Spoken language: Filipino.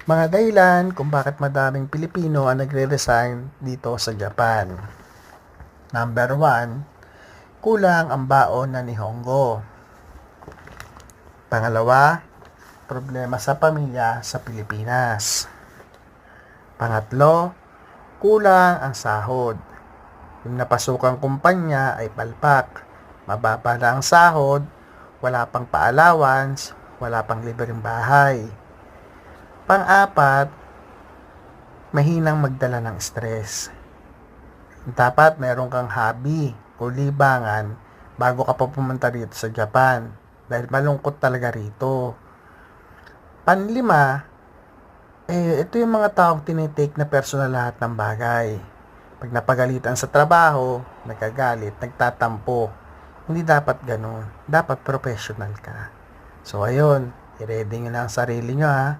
Mga dahilan kung bakit madaming Pilipino ang nagre-resign dito sa Japan. Number 1, kulang ang baon na Nihongo. Pangalawa, problema sa pamilya sa Pilipinas. Pangatlo, kulang ang sahod. Yung napasukang kumpanya ay palpak. Mababa na ang sahod, wala pang pa-allowance, wala pang libreng bahay. Pang-apat, mahinang magdala ng stress. Dapat meron kang hobby o libangan bago ka pa pumunta rito sa Japan dahil malungkot talaga rito. Panlima, ito yung mga taong tinitake na personal lahat ng bagay. Pag napagalitan sa trabaho, nagagalit, nagtatampo. Hindi dapat ganun. Dapat professional ka. So ayun, i-ready nyo na ang sarili nyo ha.